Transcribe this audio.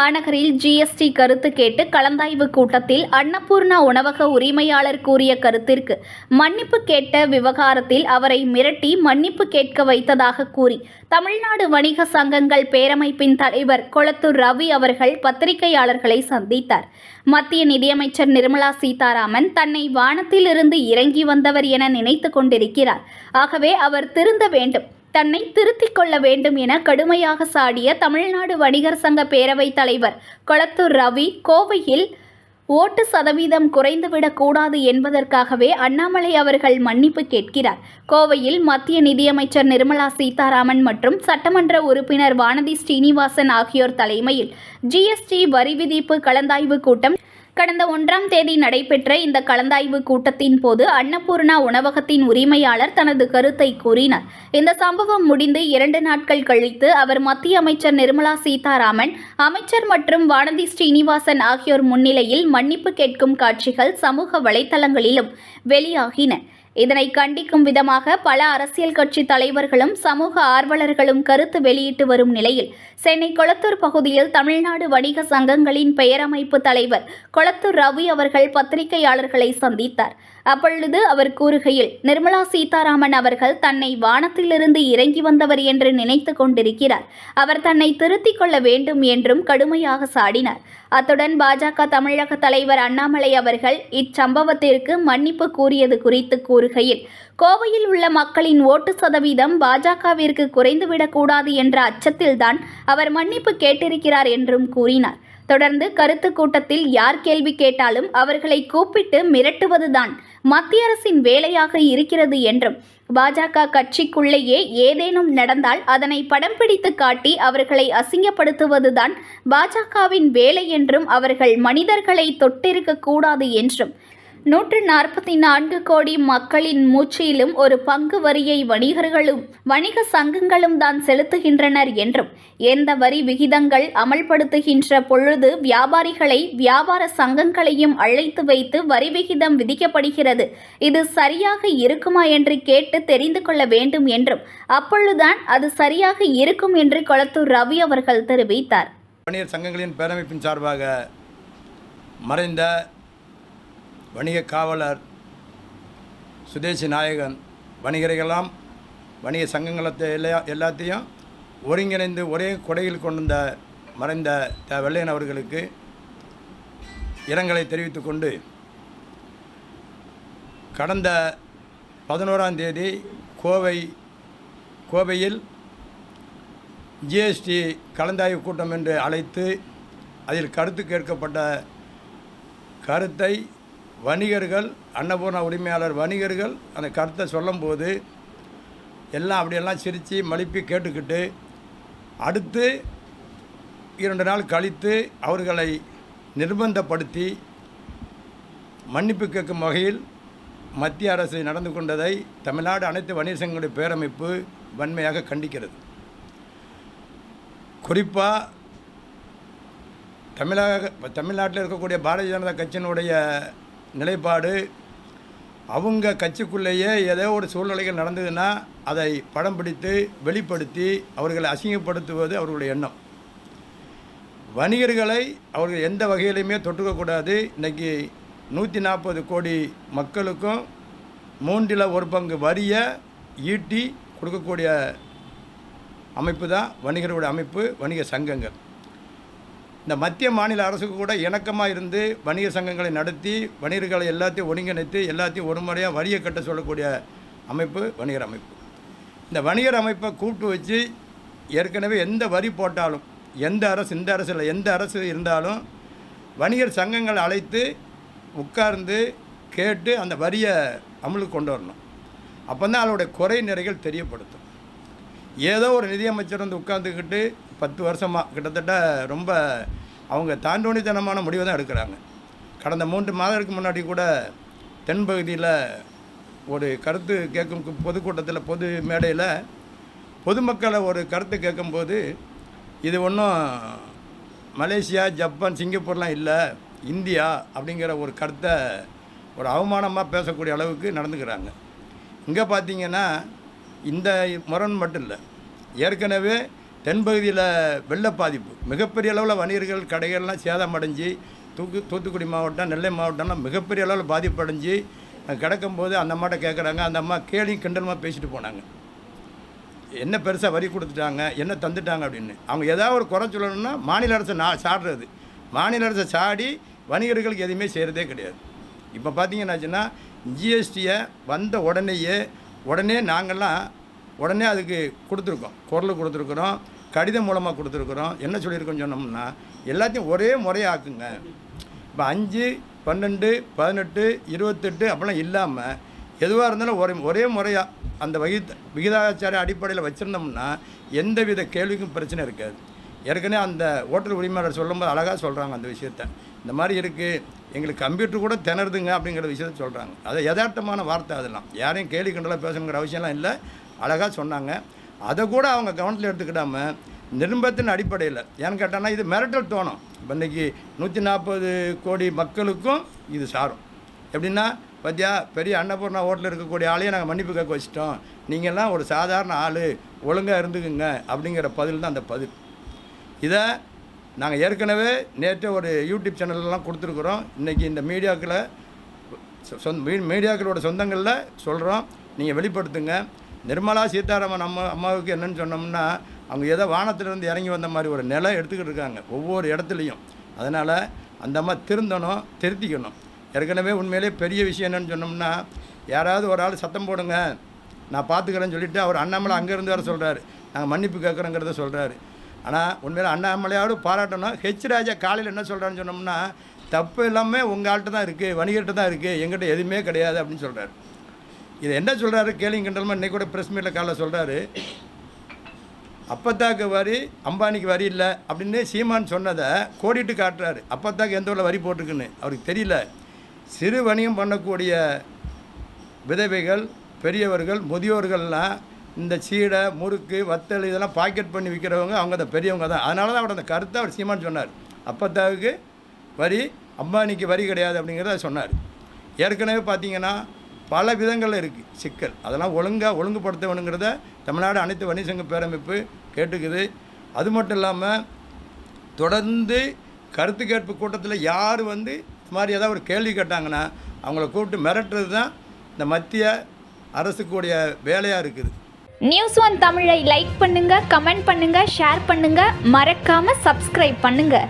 காநகரில் GST கருத்து கேட்டு கலந்தாய்வு கூட்டத்தில் அன்னபூர்ணா உணவக உரிமையாளர் கூறிய கருத்திற்கு மன்னிப்பு கேட்ட விவகாரத்தில் அவரை மிரட்டி மன்னிப்பு கேட்க வைத்ததாக கூறி தமிழ்நாடு வணிக சங்கங்கள் பேரமைப்பின் தலைவர் கொளத்தூர் ரவி அவர்கள் பத்திரிகையாளர்களை சந்தித்தார். மத்திய நிதியமைச்சர் நிர்மலா சீதாராமன் தன்னை வானத்தில் இருந்து இறங்கி வந்தவர் என நினைத்து கொண்டிருக்கிறார். ஆகவே அவர் திருந்த வேண்டும், தன்னை திருத்திக் கொள்ள வேண்டும் என கடுமையாக சாடிய தமிழ்நாடு வணிகர் சங்க பேரவைத் தலைவர் கொளத்தூர் ரவி, கோவையில் ஓட்டு சதவீதம் குறைந்துவிடக் கூடாது என்பதற்காகவே அண்ணாமலை அவர்கள் மன்னிப்பு கேட்கிறார். கோவையில் மத்திய நிதியமைச்சர் நிர்மலா சீதாராமன் மற்றும் சட்டமன்ற உறுப்பினர் வானதி ஸ்ரீனிவாசன் ஆகியோர் தலைமையில் ஜிஎஸ்டி வரி விதிப்பு கலந்தாய்வு கூட்டம் கடந்த 1ஆம் தேதி நடைபெற்ற இந்த கலந்தாய்வு கூட்டத்தின் போது அன்னபூர்ணா உணவகத்தின் உரிமையாளர் தனது கருத்தை கூறினார். இந்த சம்பவம் முடிந்து 2 நாட்கள் கழித்து அவர் மத்திய அமைச்சர் நிர்மலா சீதாராமன், அமைச்சர் மற்றும் வானதி ஸ்ரீனிவாசன் ஆகியோர் முன்னிலையில் மன்னிப்பு கேட்கும் காட்சிகள் சமூக வலைதளங்களிலும் வெளியாகின. இதனை கண்டிக்கும் விதமாக பல அரசியல் கட்சி தலைவர்களும் சமூக ஆர்வலர்களும் கருத்து வெளியிட்டு வரும் நிலையில் சென்னை கொளத்தூர் பகுதியில் தமிழ்நாடு வணிக சங்கங்களின் பெயரமைப்பு தலைவர் கொளத்தூர் ரவி அவர்கள் பத்திரிகையாளர்களை சந்தித்தார். அப்பொழுது அவர் கூறுகையில், நிர்மலா சீதாராமன் அவர்கள் தன்னை வானத்திலிருந்து இறங்கி வந்தவர் என்று நினைத்து கொண்டிருக்கிறார். அவர் தன்னை திருத்திக் கொள்ள வேண்டும் என்றும் கடுமையாக சாடினார். அத்துடன் பாஜக தமிழக தலைவர் அண்ணாமலை அவர்கள் இச்சம்பவத்திற்கு மன்னிப்பு கூறியது குறித்து கூறுகையில், கோவையில் உள்ள மக்களின் ஓட்டு சதவீதம் பாஜகவிற்கு குறைந்துவிடக்கூடாது என்ற அச்சத்தில்தான் அவர் மன்னிப்பு கேட்டிருக்கிறார் என்றும் கூறினார். தொடர்ந்து கருத்து கூட்டத்தில் யார் கேள்வி கேட்டாலும் அவர்களை கூப்பிட்டு மிரட்டுவதுதான் மத்திய அரசின் வேலையாக இருக்கிறது என்றும், பாஜக கட்சிக்குள்ளேயே ஏதேனும் நடந்தால் அதனை படம் பிடித்து காட்டி அவர்களை அசிங்கப்படுத்துவதுதான் பாஜகவின் வேலை என்றும், அவர்கள் மனிதர்களை தொட்டிருக்க கூடாது என்றும், 144 கோடி மக்களின் மூச்சிலும் ஒரு பங்கு வரியை வணிகர்களும் வணிக சங்கங்களும் தான் செலுத்துகின்றனர் என்றும், எந்த வரி விகிதங்கள் அமல்படுத்துகின்ற பொழுது வியாபாரிகளை வியாபார சங்கங்களையும் அழைத்து வைத்து வரி விகிதம் விதிக்கப்படுகிறது, இது சரியாக இருக்குமா என்று கேட்டு தெரிந்து கொள்ள வேண்டும் என்றும், அப்பொழுதுதான் அது சரியாக இருக்கும் என்று கொளத்தூர் ரவி அவர்கள் தெரிவித்தார். வணிகர் சங்கங்களின் பேரமைப்பின் சார்பாக மறைந்த வணிக காவலர் சுதேசி நாயகன் வணிகர்களெல்லாம் வணிக சங்கங்களத்தை எல்லாத்தையும் ஒருங்கிணைந்து ஒரே கொடையில் கொண்ட மறைந்த வெள்ளையன் அவர்களுக்கு இரங்கலை தெரிவித்துக் கொண்டு, கடந்த 11ஆம் தேதி கோவையில் ஜிஎஸ்டி கலந்தாய்வு கூட்டம் என்று அழைத்து அதில் கருத்து கேட்கப்பட்ட கருத்தை வணிகர்கள், அன்னபூர்ணா உரிமையாளர் வணிகர்கள் அந்த கருத்தை சொல்லும்போது எல்லாம் அப்படியெல்லாம் சிரித்து மலிப்பி கேட்டுக்கிட்டு, அடுத்து 2 நாள் கழித்து அவர்களை நிர்பந்தப்படுத்தி மன்னிப்பு கேட்கும் வகையில் மத்திய அரசு நடந்து கொண்டதை தமிழ்நாடு அனைத்து வணிகர் சங்கங்களுடைய பேரமைப்பு வன்மையாக கண்டிக்கிறது. குறிப்பாக தமிழ்நாட்டில் இருக்கக்கூடிய பாரதிய ஜனதா கட்சியினுடைய நிலைப்பாடு, அவங்க கட்சிக்குள்ளேயே ஏதோ ஒரு சூழ்நிலைகள் நடந்ததுன்னா அதை படம் பிடித்து வெளிப்படுத்தி அவர்களை அசிங்கப்படுத்துவது அவர்களுடைய எண்ணம். வணிகர்களை அவர்கள் எந்த வகையிலையுமே தொட்டுக்கக்கூடாது. இன்றைக்கி 140 கோடி மக்களுக்கும் 1/3 பங்கு வரியை ஈட்டி கொடுக்கக்கூடிய அமைப்பு தான் வணிகர்களுடைய அமைப்பு, வணிக சங்கங்கள். இந்த மத்திய மாநில அரசுக்கு கூட இணக்கமாக இருந்து வணிக சங்கங்களை நடத்தி வணிகர்களை எல்லாத்தையும் ஒருங்கிணைத்து எல்லாத்தையும் ஒரு முறையாக வரியை கட்ட சொல்லக்கூடிய அமைப்பு வணிகர் அமைப்பு. இந்த வணிகர் அமைப்பை கூப்பிட்டு வச்சு ஏற்கனவே எந்த வரி போட்டாலும், எந்த அரசு, இந்த அரசு இல்லை, எந்த அரசு இருந்தாலும் வணிகர் சங்கங்களை அழைத்து உட்கார்ந்து கேட்டு அந்த வரியை அமலுக்கு கொண்டு வரணும். அப்போ தான் அதோடைய குறை நிறைகள் தெரியப்படுத்தும். ஏதோ ஒரு நிதியமைச்சர் வந்து உட்கார்ந்துக்கிட்டு 10 வருஷமாக கிட்டத்தட்ட ரொம்ப அவங்க தாண்டோனித்தனமான முடிவை தான் எடுக்கிறாங்க. கடந்த 3 மாதத்துக்கு முன்னாடி கூட தென்பகுதியில் ஒரு கருத்து கேட்கும் பொதுக்கூட்டத்தில், பொது மேடையில் பொதுமக்களை ஒரு கருத்து கேட்கும்போது, இது ஒன்றும் மலேசியா, ஜப்பான், சிங்கப்பூர்லாம் இல்லை, இந்தியா அப்படிங்கிற ஒரு கருத்தை ஒரு அவமானமாக பேசக்கூடிய அளவுக்கு நடந்துக்கிறாங்க. இங்கே பார்த்திங்கன்னா இந்த முரண் மட்டும் இல்லை, ஏற்கனவே தென்பகுதியில் வெள்ள பாதிப்பு மிகப்பெரிய அளவில் வணிகர்கள் கடைகள்லாம் சேதமடைஞ்சு தூத்துக்குடி மாவட்டம் நெல்லை மாவட்டம்லாம் மிகப்பெரிய அளவில் பாதிப்படைஞ்சு கிடக்கும்போது அந்த அம்மாட்ட கேட்குறாங்க. அந்த அம்மா கேலி கிண்டலமாக பேசிட்டு போனாங்க. என்ன பெருசாக வரி கொடுத்துட்டாங்க, என்ன தந்துட்டாங்க அப்படின்னு. அவங்க ஏதாவது ஒரு குறை சொல்லணும்னா மாநில அரசை சாடுறது, மாநில அரசை சாடி வணிகர்களுக்கு எதுவுமே செய்கிறதே கிடையாது. இப்போ பார்த்தீங்கன்னாச்சுன்னா ஜிஎஸ்டியை வந்த உடனே நாங்கள்லாம் அதுக்கு கொடுத்துருக்கோம், குரல் கொடுத்துருக்குறோம், கடிதம் மூலமாக கொடுத்துருக்குறோம். என்ன சொல்லியிருக்கோன்னு சொன்னோம்னா எல்லாத்தையும் ஒரே முறையாக்குங்க. இப்போ 5, 12, 18, 28 அப்படிலாம் இல்லாமல் எதுவாக இருந்தாலும் ஒரே முறையாக அந்த விகிதாச்சார அடிப்படையில் வச்சுருந்தோம்னா எந்தவித கேள்விக்கும் பிரச்சனை இருக்காது. ஏற்கனவே அந்த ஓட்டல் உரிமையாளர் சொல்லும்போது அழகாக சொல்கிறாங்க அந்த விஷயத்த. இந்த மாதிரி இருக்குது, எங்களுக்கு கம்ப்யூட்டர் கூட திணறுதுங்க அப்படிங்கிற விஷயத்த சொல்கிறாங்க. அது யதார்த்தமான வார்த்தை, அதெல்லாம் யாரையும் கேள்வி கண்டலாக பேசணுங்கிற அவசியம்லாம் இல்லை, அழகாக சொன்னாங்க. அதை கூட அவங்க கவனத்தில் எடுத்துக்கிடாமல் நிருபத்தின் அடிப்படையில் ஏன்னு கேட்டாங்கன்னா இது மிரட்டல் தோணும். இப்போ இன்றைக்கி 140 கோடி மக்களுக்கும் இது சாரும். எப்படின்னா பார்த்தியா, பெரிய அன்னபூர்ணா ஹோட்டலில் இருக்கக்கூடிய ஆளையே நாங்கள் மன்னிப்பு கேட்க வச்சிட்டோம், நீங்கள்லாம் ஒரு சாதாரண ஆள், ஒழுங்காக இருந்துக்குங்க அப்படிங்கிற பதில் தான் அந்த பதில். இதை நாங்கள் ஏற்கனவே நேற்று ஒரு யூடியூப் சேனல்லாம் கொடுத்துருக்குறோம். இன்றைக்கி இந்த மீடியாக்களோட சொந்தங்களில் சொல்கிறோம், நீங்கள் வெளிப்படுத்துங்க. நிர்மலா சீதாராமன் அம்மாவுக்கு என்னென்னு சொன்னோம்னா அவங்க ஏதோ வானத்திலிருந்து இறங்கி வந்த மாதிரி ஒரு நிலை எடுத்துக்கிட்டு இருக்காங்க ஒவ்வொரு இடத்துலையும். அதனால் அந்த அம்மா திருத்திக்கணும். ஏற்கனவே உண்மையிலே பெரிய விஷயம் என்னென்னு சொன்னோம்னா, யாராவது ஒரு ஆள் சத்தம் போடுங்க நான் பார்த்துக்கிறேன்னு சொல்லிவிட்டு அவர் அண்ணாமலை அங்கேருந்து வர சொல்கிறாரு, நாங்கள் மன்னிப்பு கேட்குறோங்கிறத சொல்கிறாரு. ஆனால் உண்மையில் அண்ணாமலையோடு பாராட்டணும். ராஜா காலையில் என்ன சொல்கிறான்னு சொன்னோம்னா, தப்பு எல்லாமே உங்கள் ஆள்கிட்ட தான் இருக்குது, வணிகர்கிட்ட தான் இருக்குது, எங்கிட்ட எதுவுமே கிடையாது அப்படின்னு சொல்கிறார். இதை என்ன சொல்கிறாரு கேள்விங்க கிண்டலமாக இன்றைக்கி கூட ப்ரெஸ் மீட்டில் காலையில் சொல்கிறாரு, அப்பத்தாக்கு வரி அம்பானிக்கு வரி இல்லை அப்படின்னு சீமான் சொன்னதை கோடிட்டு காட்டுறாரு. அப்பத்தாக்கு எந்த ஊரில் வரி போட்டிருக்குன்னு அவருக்கு தெரியல. சிறு வணிகம் பண்ணக்கூடிய விதவைகள், பெரியவர்கள், முதியோர்கள்லாம் இந்த சீடை, முறுக்கு, வத்தல் இதெல்லாம் பாக்கெட் பண்ணி விற்கிறவங்க அவங்க அந்த பெரியவங்க தான். அதனால தான் அவர் அந்த கருத்தை அவர் சீமான் சொன்னார். அப்பத்தாவுக்கு வரி, அம்பானிக்கு வரி கிடையாது அப்படிங்கிறத சொன்னார். ஏற்கனவே பார்த்திங்கன்னா பல விதங்களில் இருக்குது சிக்கல், அதெல்லாம் ஒழுங்குபடுத்த வேணுங்கிறத தமிழ்நாடு அனைத்து வணிக சங்க பேரமைப்பு கேட்டுக்குது. அது மட்டும் இல்லாமல் தொடர்ந்து கருத்து கேட்பு கூட்டத்தில் யார் இது மாதிரி ஏதாவது ஒரு கேள்வி கேட்டாங்கன்னா அவங்கள கூப்பிட்டு மிரட்டுறது தான் இந்த மத்திய அரசுக்குடைய வேலையாக இருக்குது. News1 தமிழை லைக் பண்ணுங்கள், கமெண்ட் பண்ணுங்கள், ஷேர் பண்ணுங்கள், மறக்காமல் சப்ஸ்கிரைப் பண்ணுங்கள்.